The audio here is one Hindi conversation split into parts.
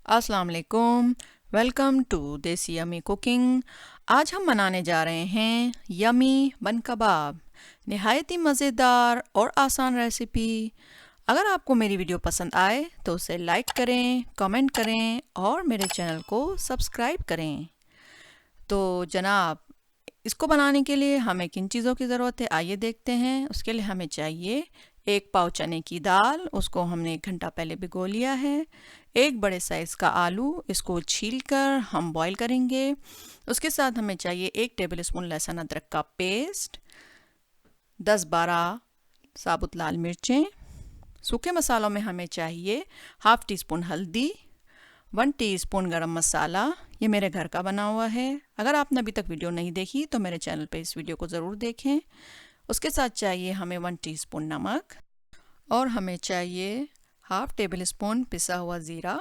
अस्सलाम वालेकुम। वेलकम टू देसी यमी कुकिंग। आज हम बनाने जा रहे हैं यमी बन कबाब। नहायत ही मज़ेदार और आसान रेसिपी। अगर आपको मेरी वीडियो पसंद आए तो उसे लाइक करें, कमेंट करें और मेरे चैनल को सब्सक्राइब करें। तो जनाब, इसको बनाने के लिए हमें किन चीज़ों की ज़रूरत है आइए देखते हैं। उसके लिए हमें चाहिए 1 पाव चने की दाल, उसको हमने 1 घंटा पहले भिगो लिया है। 1 बड़े साइज़ का आलू, इसको छीलकर हम बॉईल करेंगे। उसके साथ हमें चाहिए 1 टेबल स्पून लहसुन अदरक का पेस्ट, 10-12 साबुत लाल मिर्चें। सूखे मसालों में हमें चाहिए हाफ़ टी स्पून हल्दी, 1 टीस्पून गरम मसाला, ये मेरे घर का बना हुआ है। अगर आपने अभी तक वीडियो नहीं देखी तो मेरे चैनल पे इस वीडियो को ज़रूर देखें। उसके साथ चाहिए हमें 1 टीस्पून नमक और हमें चाहिए हाफ़ टेबल स्पून पिसा हुआ ज़ीरा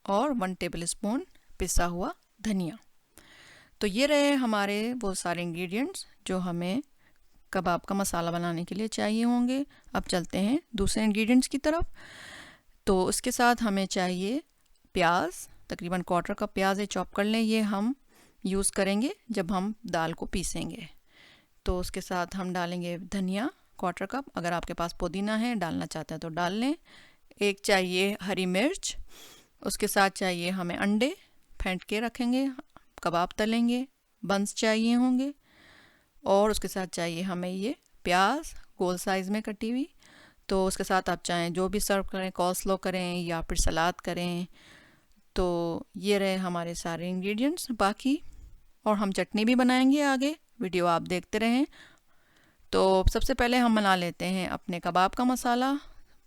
और 1 टेबल स्पून पिसा हुआ धनिया। तो ये रहे हमारे वो सारे इंग्रेडिएंट्स जो हमें कबाब का मसाला बनाने के लिए चाहिए होंगे। अब चलते हैं दूसरे इंग्रेडिएंट्स की तरफ। तो उसके साथ हमें चाहिए प्याज, तकरीबन 1/4 कप प्याज है, चॉप कर लें। ये हम यूज़ करेंगे जब हम दाल को पीसेंगे। तो उसके साथ हम डालेंगे धनिया 1/4 कप। अगर आपके पास पुदीना है डालना चाहते हैं तो डाल लें। 1 चाहिए हरी मिर्च। उसके साथ चाहिए हमें अंडे, फेंट के रखेंगे, कबाब तलेंगे। बंस चाहिए होंगे और उसके साथ चाहिए हमें ये प्याज गोल साइज़ में कटी हुई। तो उसके साथ आप चाहें जो भी सर्व करें, कॉस्लो करें या फिर सलाद करें। तो ये रहे हमारे सारे इंग्रेडिएंट्स बाकी, और हम चटनी भी बनाएंगे आगे, वीडियो आप देखते रहें। तो सबसे पहले हम बना लेते हैं अपने कबाब का मसाला।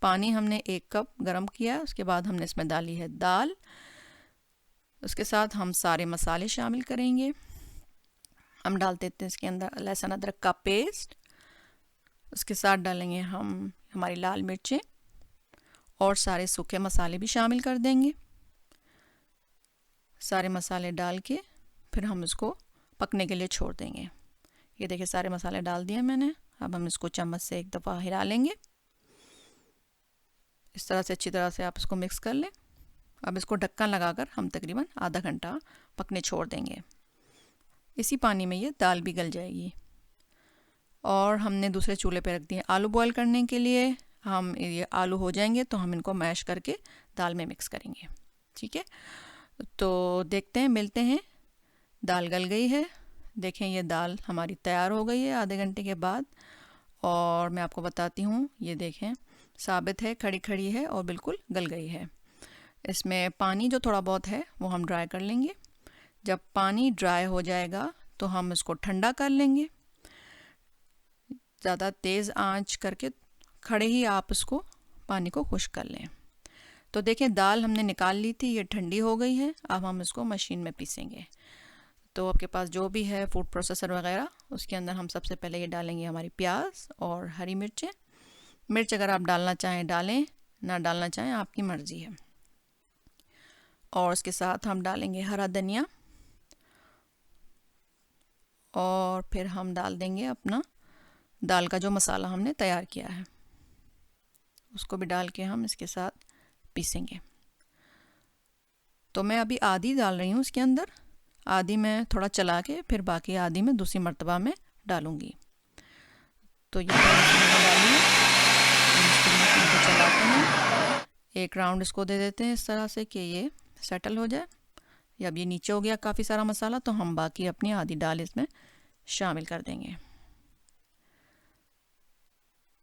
पानी हमने 1 कप गरम किया, उसके बाद हमने इसमें डाली है दाल। उसके साथ हम सारे मसाले शामिल करेंगे। हम डाल देते हैं इसके अंदर लहसुन अदरक का पेस्ट। उसके साथ डालेंगे हम हमारी लाल मिर्चें और सारे सूखे मसाले भी शामिल कर देंगे। सारे मसाले डाल के फिर हम इसको पकने के लिए छोड़ देंगे। ये देखिए सारे मसाले डाल दिए मैंने। अब हम इसको चम्मच से 1 दफ़ा हिला लेंगे। इस तरह से अच्छी तरह से आप इसको मिक्स कर लें। अब इसको ढक्कन लगाकर हम तकरीबन आधा घंटा पकने छोड़ देंगे। इसी पानी में ये दाल भी गल जाएगी। और हमने दूसरे चूल्हे पे रख दिए आलू बॉईल करने के लिए। हम ये आलू हो जाएंगे तो हम इनको मैश करके दाल में मिक्स करेंगे। ठीक है, तो देखते हैं, मिलते हैं। दाल गल गई है, देखें ये दाल हमारी तैयार हो गई है आधे घंटे के बाद। और मैं आपको बताती हूँ, ये देखें साबित है, खड़ी खड़ी है और बिल्कुल गल गई है। इसमें पानी जो थोड़ा बहुत है वो हम ड्राई कर लेंगे। जब पानी ड्राई हो जाएगा तो हम इसको ठंडा कर लेंगे। ज़्यादा तेज़ आंच करके खड़े ही आप इसको पानी को खुश्क कर लें। तो देखें दाल हमने निकाल ली थी, ये ठंडी हो गई है। अब हम इसको मशीन में पीसेंगे। तो आपके पास जो भी है फूड प्रोसेसर वगैरह, उसके अंदर हम सबसे पहले ये डालेंगे हमारी प्याज और हरी मिर्चें। मिर्च अगर आप डालना चाहें डालें, ना डालना चाहें आपकी मर्ज़ी है। और उसके साथ हम डालेंगे हरा धनिया और फिर हम डाल देंगे अपना दाल का जो मसाला हमने तैयार किया है, उसको भी डाल के हम इसके साथ पीसेंगे। तो मैं अभी आधी डाल रही हूँ इसके अंदर, आधी मैं थोड़ा चला के फिर बाकी आधी मैं दूसरी मर्तबा में डालूँगी। तो ये डालिए, इसको चलाते हैं, एक राउंड इसको दे देते हैं इस तरह से कि ये सेटल हो जाए। या अब ये नीचे हो गया काफ़ी सारा मसाला, तो हम बाकी अपनी आधी दाल इसमें शामिल कर देंगे।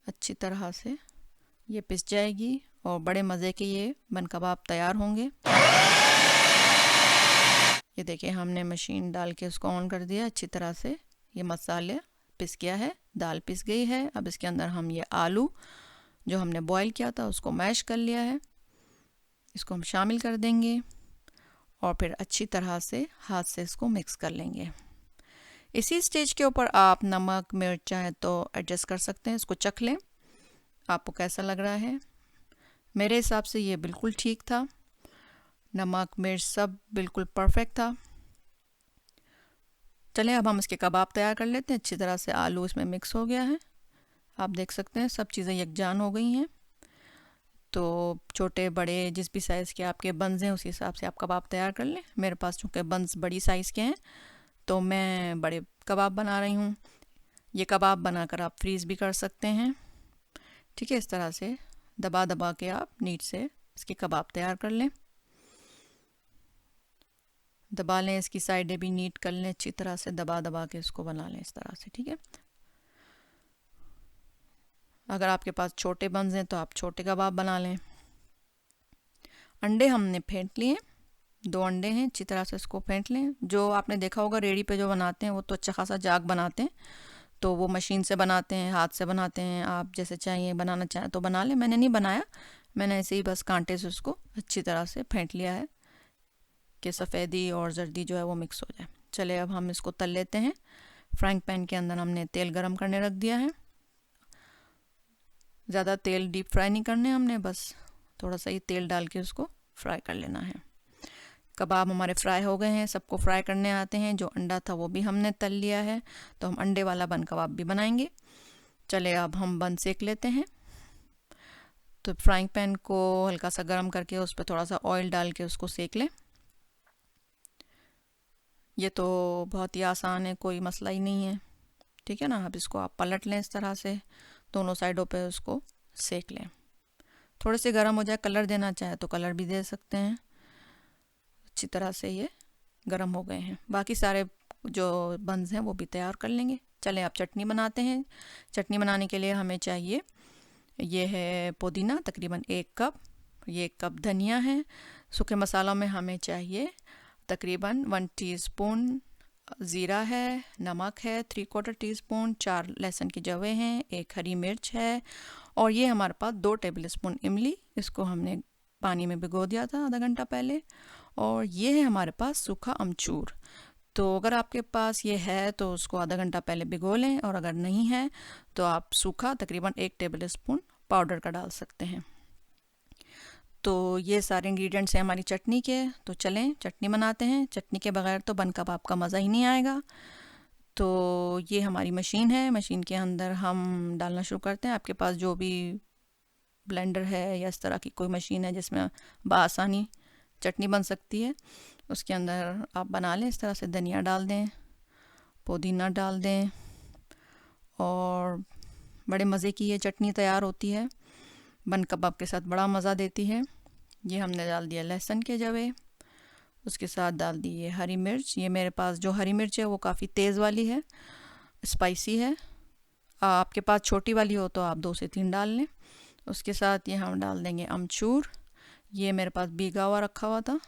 अच्छी तरह से ये पिस जाएगी और बड़े मज़े के ये बन कबाब तैयार होंगे। ये देखिए हमने मशीन डाल के उसको ऑन कर दिया। अच्छी तरह से ये मसाले पिस गया है, दाल पिस गई है। अब इसके अंदर हम ये आलू जो हमने बॉईल किया था उसको मैश कर लिया है, इसको हम शामिल कर देंगे और फिर अच्छी तरह से हाथ से इसको मिक्स कर लेंगे। इसी स्टेज के ऊपर आप नमक मिर्च चाहे तो एडजस्ट कर सकते हैं। इसको चख लें, आपको कैसा लग रहा है। मेरे हिसाब से ये बिल्कुल ठीक था, नमक मिर्च सब बिल्कुल परफेक्ट था। चलें अब हम इसके कबाब तैयार कर लेते हैं। अच्छी तरह से आलू इसमें मिक्स हो गया है, आप देख सकते हैं सब चीज़ें यकजान हो गई हैं। तो छोटे बड़े जिस भी साइज़ के आपके बंस हैं उस हिसाब से आप कबाब तैयार कर लें। मेरे पास चूँकि बंस बड़ी साइज़ के हैं तो मैं बड़े कबाब बना रही हूँ। ये कबाब बनाकर आप फ्रीज़ भी कर सकते हैं। ठीक है, इस तरह से दबा दबा के आप नीट से इसके कबाब तैयार कर लें। दबा लें, इसकी साइडें भी नीट कर लें, अच्छी तरह से दबा दबा के इसको बना लें इस तरह से। ठीक है, अगर आपके पास छोटे बंस हैं तो आप छोटे कबाब बना लें। अंडे हमने फेंट लिए, 2 अंडे हैं, अच्छी तरह से इसको फेंट लें। जो आपने देखा होगा रेडी पे जो बनाते हैं वो तो अच्छा खासा जाग बनाते हैं, तो वो मशीन से बनाते हैं, हाथ से बनाते हैं। आप जैसे चाहिए बनाना चाहें तो बना लें। मैंने नहीं बनाया, मैंने ऐसे ही बस कांटे से उसको अच्छी तरह से फेंट लिया है कि सफ़ेदी और जर्दी जो है वो मिक्स हो जाए। चले अब हम इसको तल लेते हैं। फ्राइंग पैन के अंदर हमने तेल गरम करने रख दिया है। ज़्यादा तेल डीप फ्राई नहीं करने हमने, बस थोड़ा सा ही तेल डाल के उसको फ्राई कर लेना है। कबाब हमारे फ्राई हो गए हैं, सबको फ्राई करने आते हैं। जो अंडा था वो भी हमने तल लिया है, तो हम अंडे वाला बन कबाब भी बनाएंगे। चले अब हम बन सेक लेते हैं। तो फ्राइंग पैन को हल्का सा गर्म करके उस पर थोड़ा सा ऑयल डाल के उसको सेक लें। ये तो बहुत ही आसान है, कोई मसला ही नहीं है। ठीक है ना, अब इसको आप पलट लें इस तरह से, दोनों साइडों पे उसको सेक लें। थोड़े से गर्म हो जाए, कलर देना चाहे तो कलर भी दे सकते हैं। अच्छी तरह से ये गर्म हो गए हैं। बाकी सारे जो बंस हैं वो भी तैयार कर लेंगे। चलें आप चटनी बनाते हैं। चटनी बनाने के लिए हमें चाहिए, ये है पुदीना तकरीबन 1 कप, ये 1 कप धनिया है। सूखे मसालों में हमें चाहिए तकरीबन 1 टीस्पून ज़ीरा है, नमक है 3/4 टीस्पून, 4 लहसुन की जवें हैं, 1 हरी मिर्च है, और ये हमारे पास 2 टेबल स्पून इमली, इसको हमने पानी में भिगो दिया था आधा घंटा पहले। और ये है हमारे पास सूखा अमचूर। तो अगर आपके पास ये है तो उसको आधा घंटा पहले भिगो लें, और अगर नहीं है तो आप सूखा तकरीबन 1 टेबल स्पून पाउडर का डाल सकते हैं। तो ये सारे इंग्रेडिएंट्स हैं हमारी चटनी के। तो चलें चटनी बनाते हैं। चटनी के बगैर तो बन कबाब का मज़ा ही नहीं आएगा। तो ये हमारी मशीन है, मशीन के अंदर हम डालना शुरू करते हैं। आपके पास जो भी ब्लेंडर है या इस तरह की कोई मशीन है जिसमें बआसानी चटनी बन सकती है, उसके अंदर आप बना लें। इस तरह से धनिया डाल दें, पुदीना डाल दें, और बड़े मज़े की ये चटनी तैयार होती है, बन कबाब के साथ बड़ा मज़ा देती है। ये हमने डाल दिया लहसुन के जवे, उसके साथ डाल दी ये हरी मिर्च। ये मेरे पास जो हरी मिर्च है वो काफ़ी तेज़ वाली है, स्पाइसी है। आपके पास छोटी वाली हो तो आप 2 से 3 डाल लें। उसके साथ ये हम डाल देंगे अमचूर, ये मेरे पास भीगा हुआ रखा हुआ था,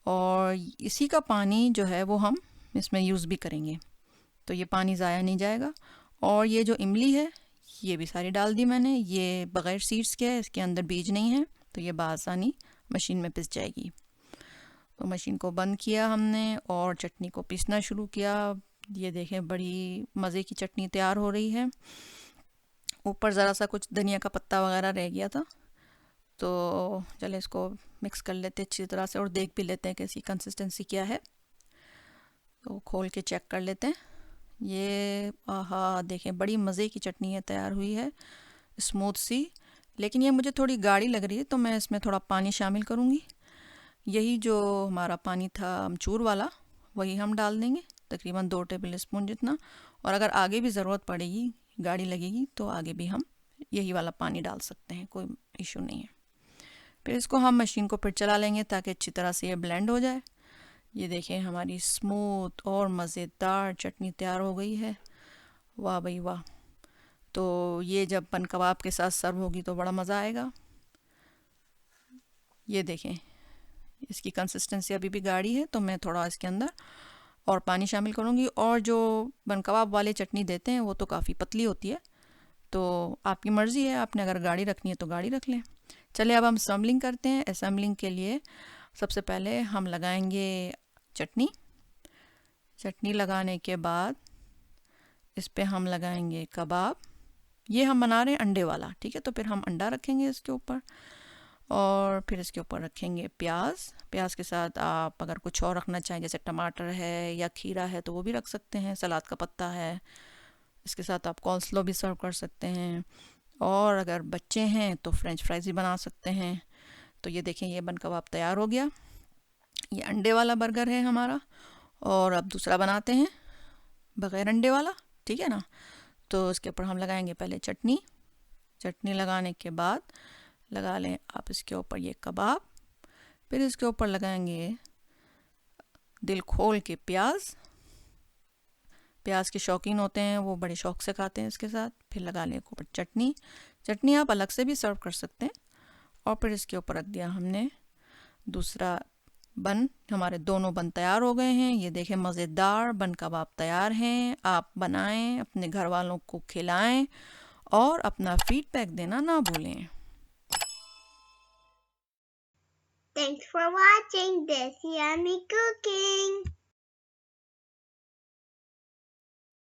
और इसी का पानी जो है वो हम इसमें यूज़ भी करेंगे, तो ये पानी ज़ाया नहीं जाएगा। और ये जो इमली है ये भी सारी डाल दी मैंने, ये बग़ैर सीड्स के है, इसके अंदर बीज नहीं है, तो ये बआसानी मशीन में पिस जाएगी। तो मशीन को बंद किया हमने और चटनी को पीसना शुरू किया। ये देखें बड़ी मज़े की चटनी तैयार हो रही है। ऊपर ज़रा सा कुछ धनिया का पत्ता वगैरह रह गया था, तो चले इसको मिक्स कर लेते अच्छी तरह से और देख भी लेते हैं कि इसकी कंसिस्टेंसी क्या है। तो खोल के चेक कर लेते हैं। ये आहा देखें बड़ी मज़े की चटनी है तैयार हुई है, स्मूथ सी। लेकिन ये मुझे थोड़ी गाढ़ी लग रही है, तो मैं इसमें थोड़ा पानी शामिल करूँगी। यही जो हमारा पानी था अमचूर वाला वही हम डाल देंगे, तकरीबन 2 टेबल स्पून जितना। और अगर आगे भी ज़रूरत पड़ेगी, गाढ़ी लगेगी, तो आगे भी हम यही वाला पानी डाल सकते हैं, कोई इशू नहीं है। फिर इसको हम मशीन को फिर चला लेंगे ताकि अच्छी तरह से ये ब्लेंड हो जाए। ये देखें हमारी स्मूथ और मज़ेदार चटनी तैयार हो गई है। वाह भाई वाह। तो ये जब बन कबाब के साथ सर्व होगी तो बड़ा मज़ा आएगा। ये देखें इसकी कंसिस्टेंसी अभी भी गाढ़ी है, तो मैं थोड़ा इसके अंदर और पानी शामिल करूँगी। और जो बन कबाब वाले चटनी देते हैं वो तो काफ़ी पतली होती है, तो आपकी मर्ज़ी है, आपने अगर गाढ़ी रखनी है तो गाढ़ी रख लें। चलिए अब हम असेंबलिंग करते हैं। असेंबलिंग के लिए सबसे पहले हम लगाएंगे चटनी। चटनी लगाने के बाद इस पे हम लगाएंगे कबाब। ये हम बना रहे हैं अंडे वाला, ठीक है, तो फिर हम अंडा रखेंगे इसके ऊपर, और फिर इसके ऊपर रखेंगे प्याज। प्याज के साथ आप अगर कुछ और रखना चाहें जैसे टमाटर है या खीरा है तो वो भी रख सकते हैं, सलाद का पत्ता है। इसके साथ आप कॉल्स्लो भी सर्व कर सकते हैं। और अगर बच्चे हैं तो फ्रेंच फ्राइज़ भी बना सकते हैं। तो ये देखें, ये बन कबाब तैयार हो गया। ये अंडे वाला बर्गर है हमारा। और अब दूसरा बनाते हैं बग़ैर अंडे वाला, ठीक है ना। तो इसके ऊपर हम लगाएंगे पहले चटनी। चटनी लगाने के बाद लगा लें आप इसके ऊपर ये कबाब। फिर इसके ऊपर लगाएंगे दिल खोल के प्याज। प्याज के शौकीन होते हैं, वो बड़े शौक से खाते हैं इसके साथ। फिर लगा लें ऊपर चटनी। चटनी आप अलग से भी सर्व कर सकते हैं। और फिर इसके ऊपर रख दिया हमने दूसरा बन। हमारे दोनों बन तैयार हो गए हैं। ये देखें, मज़ेदार बन कबाब तैयार हैं। आप बनाएं, अपने घर वालों को खिलाएं और अपना फीडबैक देना ना भूलें। Thanks for watching Desi Yummy Cooking.